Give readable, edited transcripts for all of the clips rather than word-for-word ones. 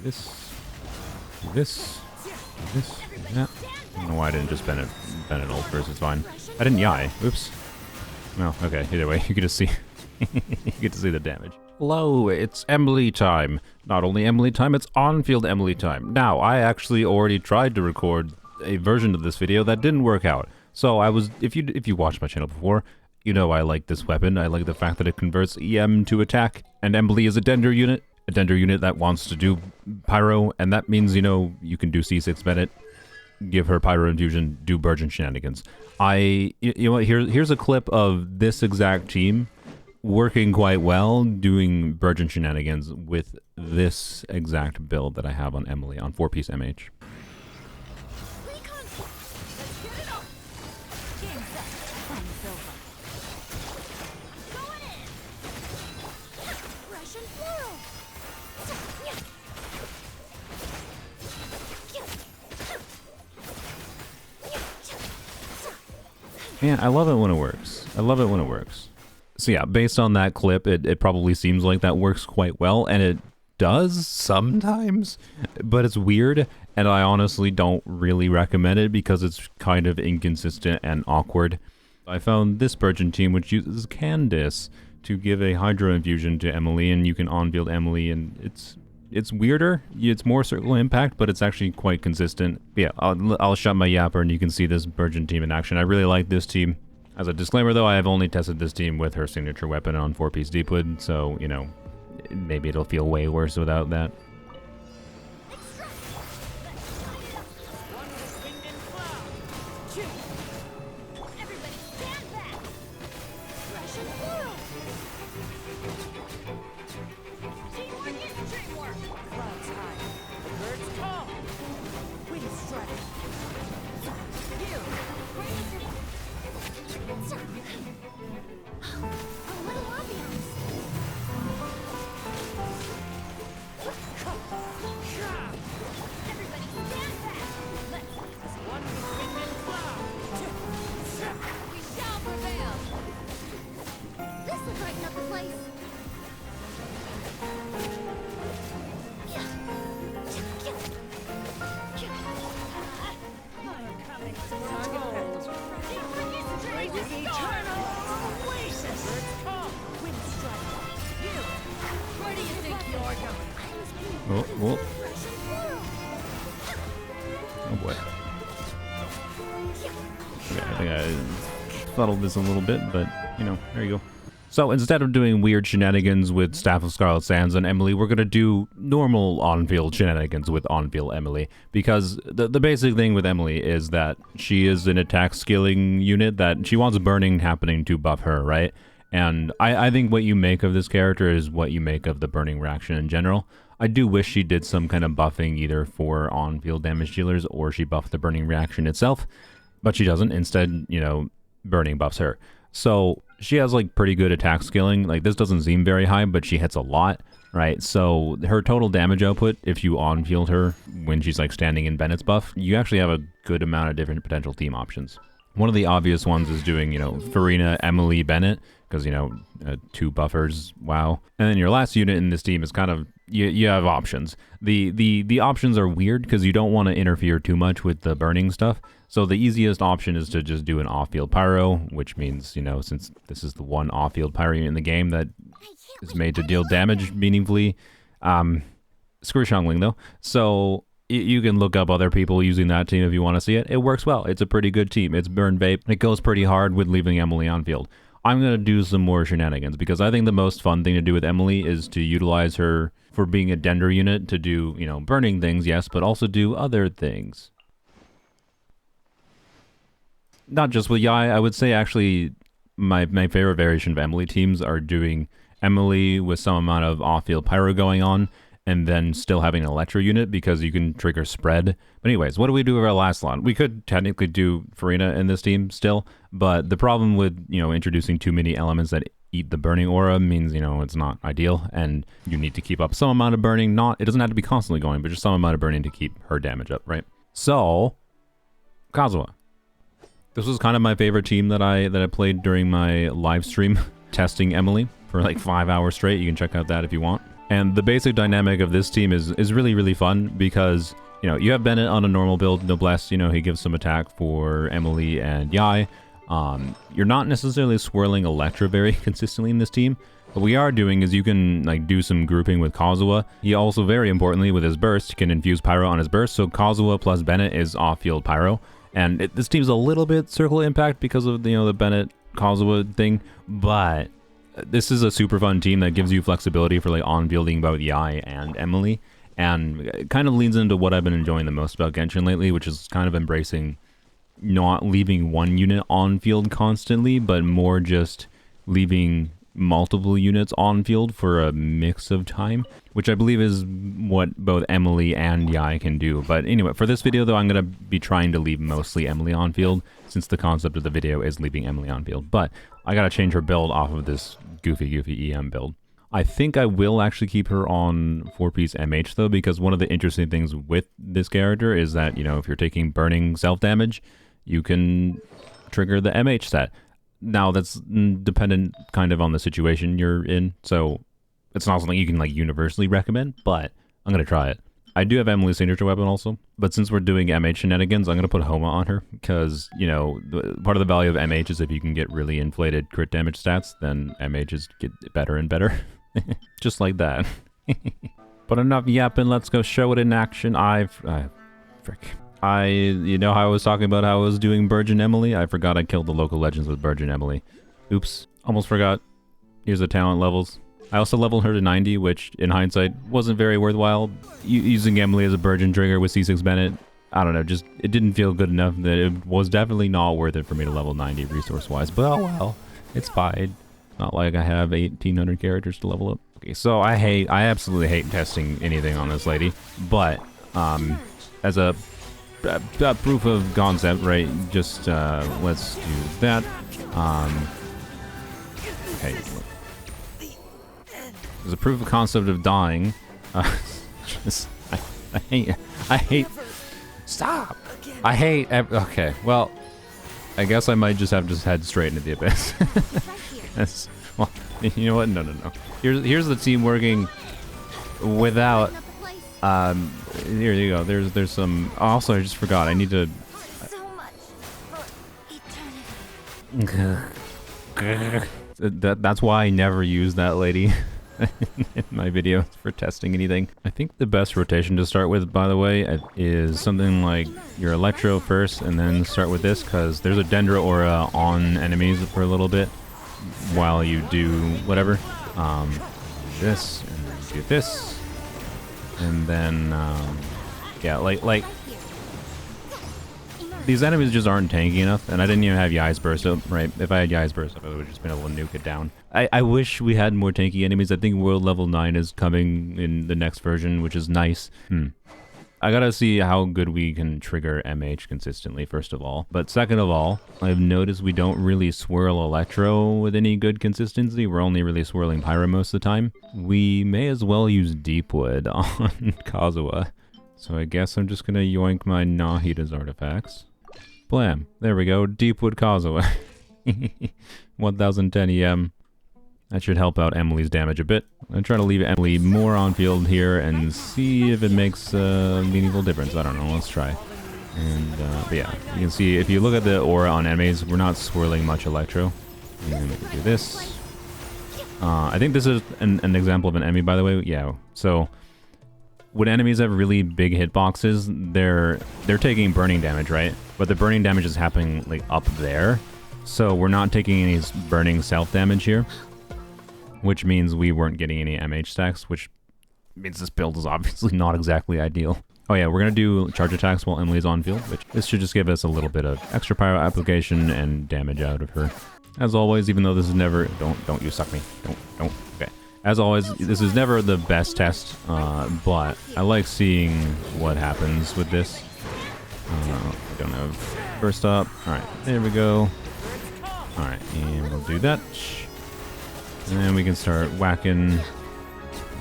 this, this, this, that. I don't know why I didn't just Bennett ult first. It's fine. I didn't yai. Oops. Well, okay. Either way, you get to see. You get to see the damage. Hello, it's Emilie time. Not only Emilie time, it's on-field Emilie time. Now, I actually already tried to record a version of this video that didn't work out. So I was, if you watched my channel before, you know I like this weapon. I like the fact that it converts EM to attack, and Emilie is a Dender unit that wants to do Pyro, and that means, you know, you can do C6 Bennett, give her Pyro infusion, do burgeon shenanigans. You know what, here's a clip of this exact team working quite well, doing burgeon shenanigans with this exact build that I have on Emilie on 4-piece MH. Man, I love it when it works. I love it when it works. So yeah, based on that clip, it probably seems like that works quite well, and it does sometimes, but it's weird, and I honestly don't really recommend it because it's kind of inconsistent and awkward. I found this burgeon team which uses Candace to give a Hydro infusion to Emilie, and you can on-build Emilie, and it's weirder. It's more circle impact, but it's actually quite consistent. But yeah, I'll shut my yapper and you can see this burgeon team in action. I really like this team. As a disclaimer though, I have only tested this team with her signature weapon on 4-piece deepwood, so, you know, maybe it'll feel way worse without that. Oh, oh boy. Okay, I think I fuddled this a little bit, but, you know, there you go. So instead of doing weird shenanigans with Staff of Scarlet Sands and Emilie, we're going to do normal on-field shenanigans with on-field Emilie. Because the basic thing with Emilie is that she is an attack skilling unit that she wants burning happening to buff her, right? And I think what you make of this character is what you make of the burning reaction in general. I do wish she did some kind of buffing either for on-field damage dealers or she buffed the burning reaction itself, but she doesn't. Instead, you know, burning buffs her. So she has like pretty good attack skilling. Like this doesn't seem very high, but she hits a lot, right? So her total damage output, if you on-field her when she's like standing in Bennett's buff, you actually have a good amount of different potential team options. One of the obvious ones is doing, you know, Farina, Emilie, Bennett, because, you know, 2 buffers, wow. And then your last unit in this team is kind of, you have options. The options are weird because you don't want to interfere too much with the burning stuff. So the easiest option is to just do an off-field pyro, which means, you know, since this is the one off-field pyro unit in the game that is made to deal damage meaningfully. Screw Xiangling though. So you can look up other people using that team if you want to see it. It works well. It's a pretty good team. It's burn vape. It goes pretty hard with leaving Emilie on field. I'm going to do some more shenanigans because I think the most fun thing to do with Emilie is to utilize her for being a Dender unit to do, you know, burning things, yes, but also do other things. Not just with Yai, I would say actually my favorite variation of Emilie teams are doing Emilie with some amount of off-field pyro going on and then still having an Electro unit because you can trigger spread. But anyways, what do we do with our last lot? We could technically do Farina in this team still, but the problem with, you know, introducing too many elements that eat the burning aura means, you know, it's not ideal, and you need to keep up some amount of burning. It doesn't have to be constantly going, but just some amount of burning to keep her damage up, right? So, Kazuha. This was kind of my favorite team that I played during my live stream testing Emilie for like 5 hours straight. You can check out that if you want. And the basic dynamic of this team is really, really fun because, you know, you have Bennett on a normal build, Noblesse, you know, he gives some attack for Emilie and Yai. You're not necessarily swirling Electra very consistently in this team. What we are doing is you can like do some grouping with Kazuha. He also, very importantly, with his burst, can infuse Pyro on his burst. So Kazuha plus Bennett is off-field Pyro. And this team's a little bit circle impact because of, you know, the Bennett Kazuha thing. But this is a super fun team that gives you flexibility for like on-fielding both Yai and Emilie. And it kind of leans into what I've been enjoying the most about Genshin lately, which is kind of embracing not leaving one unit on field constantly, but more just leaving multiple units on field for a mix of time, which I believe is what both Emilie and Yai can do. But anyway, for this video though, I'm going to be trying to leave mostly Emilie on field, since the concept of the video is leaving Emilie on field. But I got to change her build off of this goofy EM build. I think I will actually keep her on 4-piece MH though, because one of the interesting things with this character is that, you know, if you're taking burning self-damage, you can trigger the MH set. Now, that's dependent kind of on the situation you're in, so it's not something you can like universally recommend, but I'm going to try it. I do have Emilie's signature weapon also, but since we're doing MH shenanigans, I'm going to put Homa on her, because, you know, part of the value of MH is if you can get really inflated crit damage stats, then MHs get better and better. Just like that. But enough yapping, let's go show it in action. You know how I was talking about how I was doing Burgeon Emilie? I forgot I killed the local legends with Burgeon Emilie. Oops, almost forgot. Here's the talent levels. I also leveled her to 90, which in hindsight wasn't very worthwhile. Using Emilie as a Burgeon trigger with C6 Bennett, I don't know, just it didn't feel good enough that it was definitely not worth it for me to level 90 resource-wise. But oh well, it's fine. Not like I have 1,800 characters to level up. Okay, so I absolutely hate testing anything on this lady, but as a proof of concept, right? Just let's do that. Okay. As a proof of concept of dying, I hate. Stop. I hate. Okay. Well, I guess I might just have to head straight into the abyss. Well, you know what? No. Here's the team working without. Here you go. There's some. Also, I just forgot. I need to. That's why I never use that lady in my videos for testing anything. I think the best rotation to start with, by the way, is something like your Electro first, and then start with this, because there's a Dendra aura on enemies for a little bit while you do whatever. This and then do this. And then, yeah, like, these enemies just aren't tanky enough, and I didn't even have Yai's burst up, right? If I had Yai's burst up, I would have just been able to nuke it down. I wish we had more tanky enemies. I think World Level 9 is coming in the next version, which is nice. I gotta see how good we can trigger MH consistently, first of all. But second of all, I've noticed we don't really swirl Electro with any good consistency. We're only really swirling Pyro most of the time. We may as well use Deepwood on Kazuha. So I guess I'm just gonna yoink my Nahida's artifacts. Blam. There we go. Deepwood Kazuha. 1010 EM. That should help out Emilie's damage a bit. I'm trying to leave Emilie more on field here and see if it makes a meaningful difference. I don't know. Let's try. And, but yeah, you can see if you look at the aura on enemies, we're not swirling much Electro. And we can do this. I think this is an example of an enemy, by the way. Yeah. So when enemies have really big hitboxes, they're taking burning damage, right? But the burning damage is happening like up there. So we're not taking any burning self-damage here, which means we weren't getting any MH stacks, which means this build is obviously not exactly ideal. Oh yeah, we're going to do charge attacks while Emilie's on field, which this should just give us a little bit of extra pyro application and damage out of her. As always, even though this is never... Don't you suck me. Don't. Okay. As always, this is never the best test, but I like seeing what happens with this. We don't have burst up. Alright, there we go. Alright, and we'll do that. And then we can start whacking.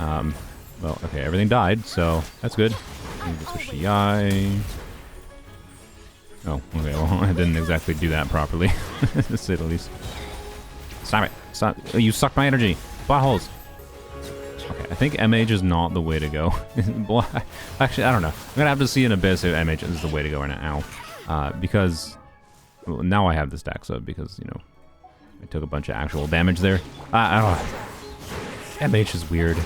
Well, okay, everything died, so that's good. We can switch to Yai. Oh, okay, well, I didn't exactly do that properly, to say the least. Stop it. Stop. You sucked my energy. Buttholes. Okay. I think MH is not the way to go. Actually, I don't know. I'm gonna have to see in Abyss if MH is the way to go right now. Because well, now I have the stacks up because, you know, I took a bunch of actual damage there. I don't know. MH is weird.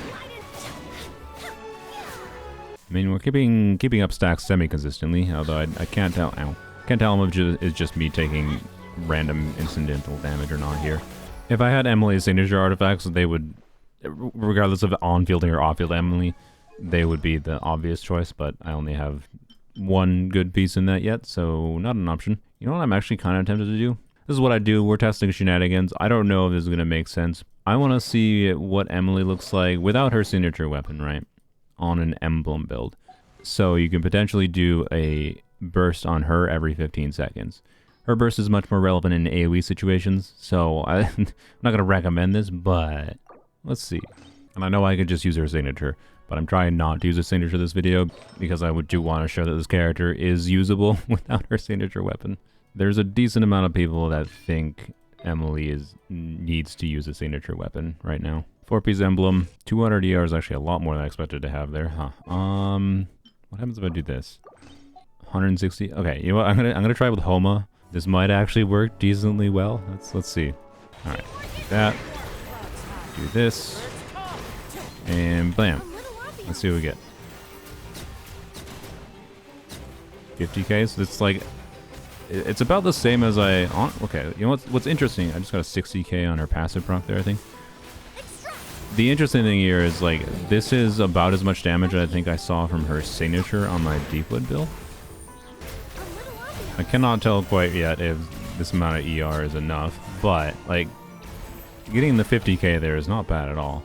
I mean, we're keeping up stacks semi-consistently, although I can't tell. Ow. Can't tell if it's just me taking random incidental damage or not here. If I had Emily's signature artifacts, they would, regardless of on-fielding or off-field Emily, they would be the obvious choice, but I only have one good piece in that yet, so not an option. You know what I'm actually kind of tempted to do? This is what I do. We're testing shenanigans. I don't know if this is going to make sense. I want to see what Emily looks like without her signature weapon, right? On an emblem build. So you can potentially do a burst on her every 15 seconds. Her burst is much more relevant in AoE situations, so I'm not going to recommend this, but let's see. And I know I could just use her signature, but I'm trying not to use her signature this video because I do want to show that this character is usable without her signature weapon. There's a decent amount of people that think Emily needs to use a signature weapon right now. 4-piece emblem, 200 ER is actually a lot more than I expected to have there, huh? What happens if I do this? 160. Okay, you know what? I'm gonna try with Homa. This might actually work decently well. Let's see. All right, do that. Do this, and bam. Let's see what we get. 50k. So it's like it's about the same as okay, you know what's interesting? I just got a 60k on her passive proc there, I think. The interesting thing here is, like, this is about as much damage I think I saw from her signature on my deepwood build. I cannot tell quite yet if this amount of ER is enough, but, like, getting the 50k there is not bad at all.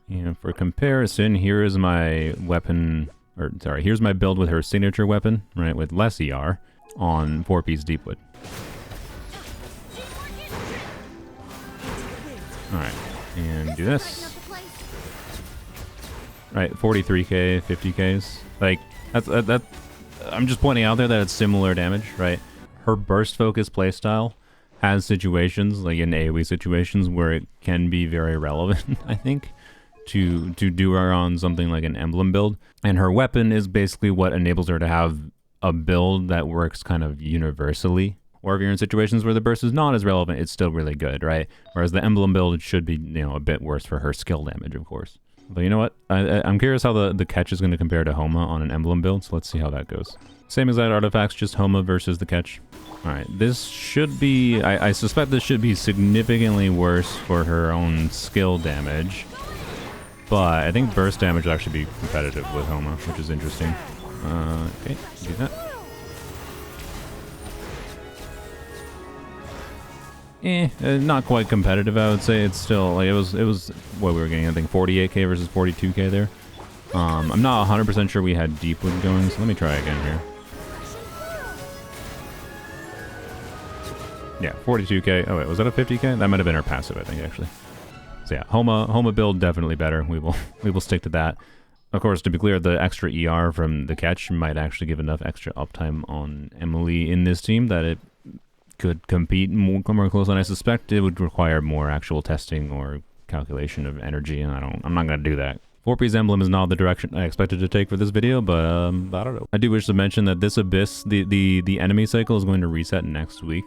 You know, for comparison, here is my weapon, or sorry, here's my build with her signature weapon, right, with less ER on 4-piece deepwood. Alright. And do this. Right, 43k, 50ks. Like, that. I'm just pointing out there that it's similar damage, right? Her burst-focused playstyle has situations, like in AoE situations, where it can be very relevant, I think, to do her on something like an emblem build. And her weapon is basically what enables her to have a build that works kind of universally. Or if you're in situations where the burst is not as relevant, it's still really good, right? Whereas the emblem build should be, you know, a bit worse for her skill damage, of course. But you know what? I'm curious how the catch is going to compare to Homa on an emblem build, so let's see how that goes. Same exact artifacts, just Homa versus the catch. Alright, this should be... I suspect this should be significantly worse for her own skill damage. But I think burst damage will actually be competitive with Homa, which is interesting. Okay, do that. Not quite competitive, I would say. It's still, like, it was what we were getting, I think 48k versus 42k there. I'm not 100% sure we had deepwood going, so let me try again here. Yeah, 42k. Oh wait, was that a 50k? That might have been our passive, I think, actually. So yeah, Homa build definitely better. We will stick to that. Of course, to be clear, the extra ER from the catch might actually give enough extra uptime on Emily in this team that it could compete more close, and I suspect it would require more actual testing or calculation of energy, and I'm not gonna do that. 4-piece emblem is not the direction I expected to take for this video, but I don't know. I do wish to mention that this Abyss, the enemy cycle is going to reset next week,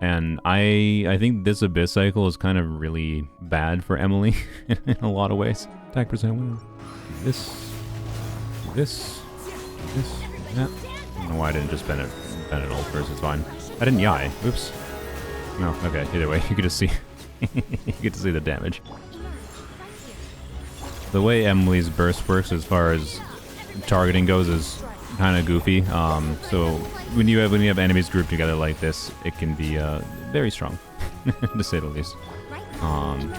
and I think this Abyss cycle is kind of really bad for Emily in a lot of ways. Attack percent win. This, that. I don't know why I didn't just Bennett ult first. It's fine. I didn't yai. Oops. No. Okay. Either way, you could just see. You get to see the damage. The way Emily's burst works, as far as targeting goes, is kind of goofy. So when you have enemies grouped together like this, it can be very strong, to say the least. Am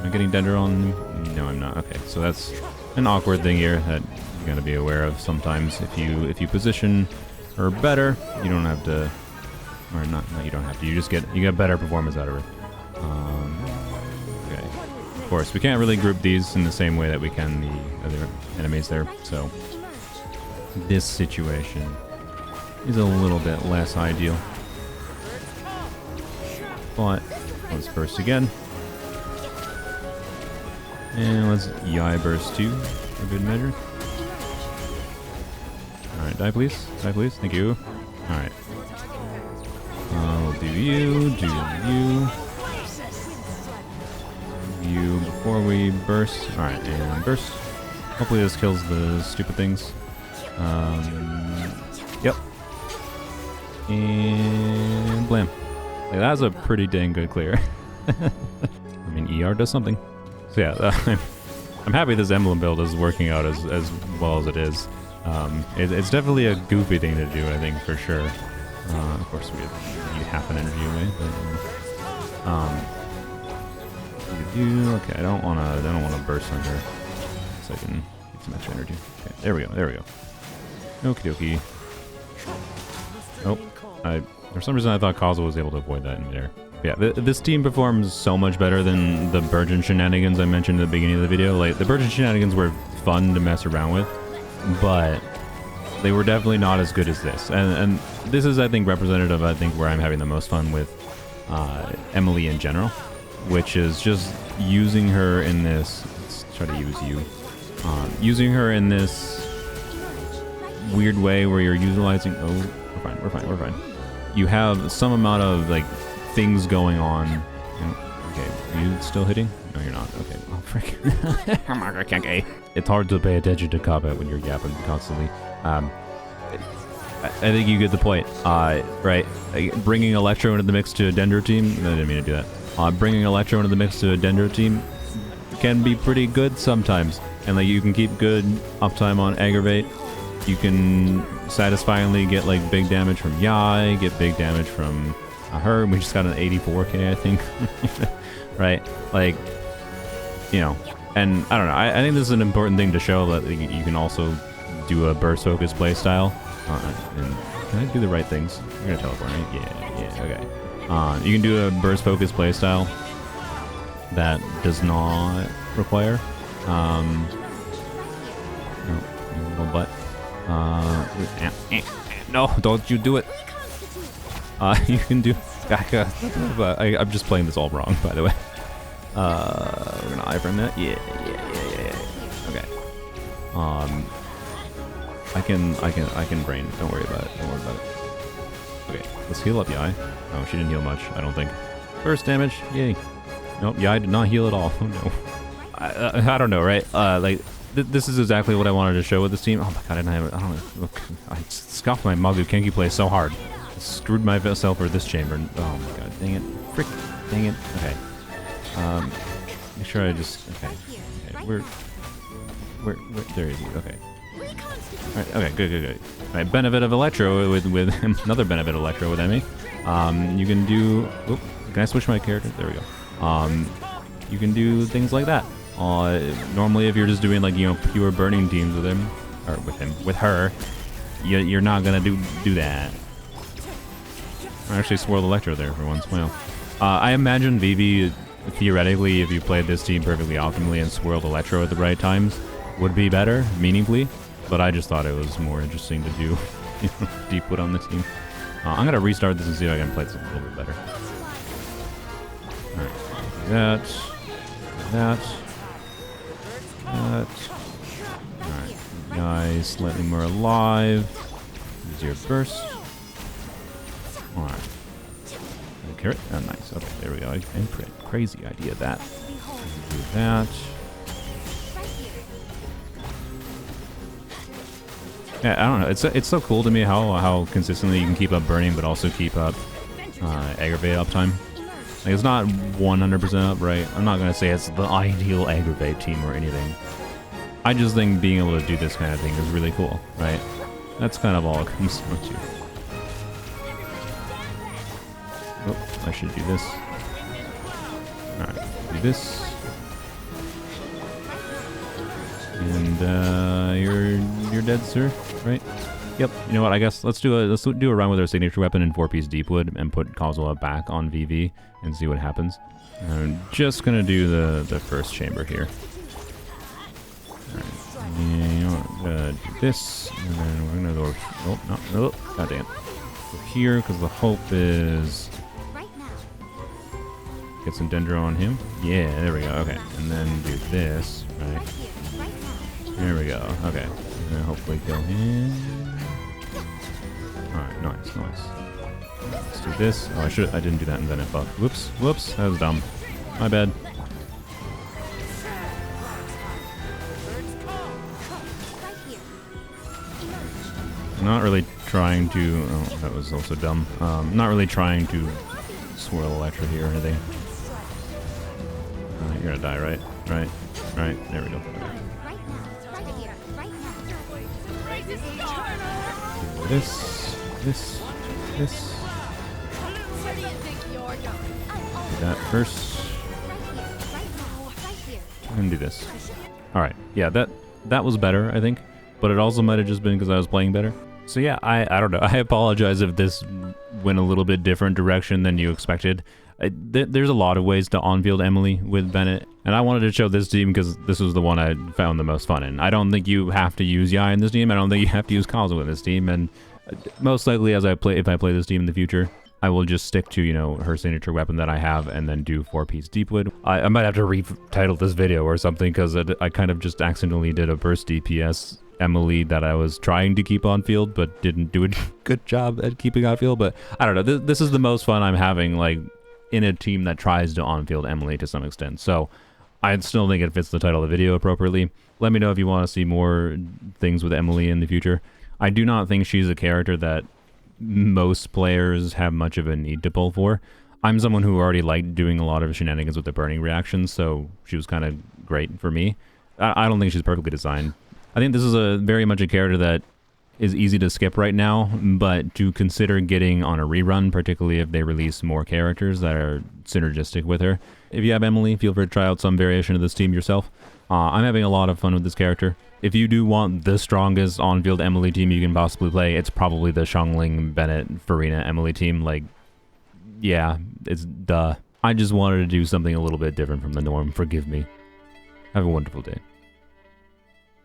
I getting Dendron? No, I'm not. Okay, so that's an awkward thing here that you gotta be aware of sometimes. If you position her better, you don't have to, or not. No, you don't have to. You get better performance out of her. Okay. Of course, we can't really group these in the same way that we can the other enemies there. So this situation is a little bit less ideal. But let's burst again. And let's EI burst 2 for good measure. Alright, die please. Die please. Thank you. Alright. We'll do you. Do you. You before we burst. Alright, and burst. Hopefully this kills the stupid things. Yep. And blam. Like, that's a pretty dang good clear. I mean, ER does something. So yeah, I'm happy this emblem build is working out as well as it is. It's definitely a goofy thing to do, I think, for sure. Of course, we need half an energy away, but okay, I don't wanna burst on her, so I can get some extra energy. Okay, there we go. Okie dokie. Oh, for some reason I thought Kazuha was able to avoid that in midair. Yeah, this team performs so much better than the burgeon shenanigans I mentioned at the beginning of the video. Like, the burgeon shenanigans were fun to mess around with, but they were definitely not as good as this. And this is, I think, representative, I think, where I'm having the most fun with Emilie in general, which is just using her in this, let's try to use you, using her in this weird way where you're utilizing, oh, we're fine. You have some amount of, like, things going on. Okay, are you still hitting? No, you're not. Okay. Oh, frick. It's hard to pay attention to combat when you're yapping constantly. I think you get the point. Right? Bringing Electro into the mix to a Dendro team. I didn't mean to do that. Bringing Electro into the mix to a Dendro team can be pretty good sometimes. And like, you can keep good uptime on Aggravate. You can satisfyingly get like big damage from Yai, get big damage from her. We just got an 84k, I think. Right? Like, you know, and I don't know. I think this is an important thing to show that you can also do a burst focused playstyle. And can I do the right things? You're gonna teleport, right? Yeah, okay. You can do a burst focused playstyle that does not require no, little butt. No, don't you do it. You can do. I'm just playing this all wrong, by the way. We're gonna iframe that. Yeah. Okay. I can brain. Don't worry about it. Okay, let's heal up Yai. Oh, she didn't heal much, I don't think. Burst damage. Yay. Nope, Yai did not heal at all. Oh no. I don't know, right? Like. This is exactly what I wanted to show with this team. Oh my god, I don't know. Look, I scuffed my Magu Kenki play so hard. I screwed myself for this chamber. Oh my god, dang it. Frick, dang it. Okay. Make sure I just, okay. Where, there is he, okay. Alright, okay, good. Alright, benefit of Electro with another benefit of Electro with Emmy. You can do, oh, can I switch my character? There we go. You can do things like that. Normally if you're just doing like, you know, pure burning teams with him, or with her, you're not gonna do that. I actually swirled Electro there for once. Wow. I imagine Vivi, theoretically, if you played this team perfectly optimally and swirled Electro at the right times, would be better, meaningfully, but I just thought it was more interesting to do deepwood on the team. I'm gonna restart this and see if I can play this a little bit better. Alright, that. Alright, guys, slightly more alive. Use your burst. Alright. Carrot? Oh, nice. Okay, there we go. Crazy idea that. Do that. Yeah, I don't know. It's so cool to me how consistently you can keep up burning, but also keep up Aggravate uptime. Like, it's not 100% up, right? I'm not gonna say it's the ideal Aggravate team or anything. I just think being able to do this kind of thing is really cool, right? That's kind of all it comes down to. Oh, I should do this. Alright, do this. And you're dead, sir, right? Yep. You know what? I guess let's do a run with our signature weapon in 4-piece deepwood and put Kazuha back on VV and see what happens. I'm just gonna do the first chamber here. Alright. And you know what? I'm gonna do this, and then we're gonna go. Oh no! God damn. Go here because the hope is. Get some dendro on him. Yeah, there we go. Okay, and then do this. Right. There we go. Okay, and then hopefully kill him. All right, nice, nice. Let's do this. Oh, I didn't do that in Bennett buff. Whoops, whoops, that was dumb. My bad. I'm not really trying to. Oh, that was also dumb. Not really trying to swirl Electra here or anything. You're gonna die, right? Right, right. There we go. This. Do that first. And do this. Alright, yeah, that was better, I think. But it also might have just been because I was playing better. So yeah, I don't know. I apologize if this went a little bit different direction than you expected. There's a lot of ways to on-field Emilie with Bennett, and I wanted to show this team because this was the one I found the most fun in. I don't think you have to use Yai in this team. I don't think you have to use Kazuha in this team, and most likely if I play this team in the future, I will just stick to, you know, her signature weapon that I have and then do 4-piece deepwood. I might have to retitle this video or something because I kind of just accidentally did a burst DPS Emilie that I was trying to keep on field but didn't do a good job at keeping on field. But I don't know, this is the most fun I'm having, like, in a team that tries to on-field Emilie to some extent. So I still think it fits the title of the video appropriately. Let me know if you want to see more things with Emilie in the future. I do not think she's a character that most players have much of a need to pull for. I'm someone who already liked doing a lot of shenanigans with the burning reactions, so she was kind of great for me. I don't think she's perfectly designed. I think this is very much a character that is easy to skip right now, but to consider getting on a rerun, particularly if they release more characters that are synergistic with her. If you have Emilie, feel free to try out some variation of this team yourself. I'm having a lot of fun with this character. If you do want the strongest on-field Emilie team you can possibly play, it's probably the Xiangling, Bennett, Farina, Emilie team. Like, yeah, it's duh. I just wanted to do something a little bit different from the norm. Forgive me. Have a wonderful day.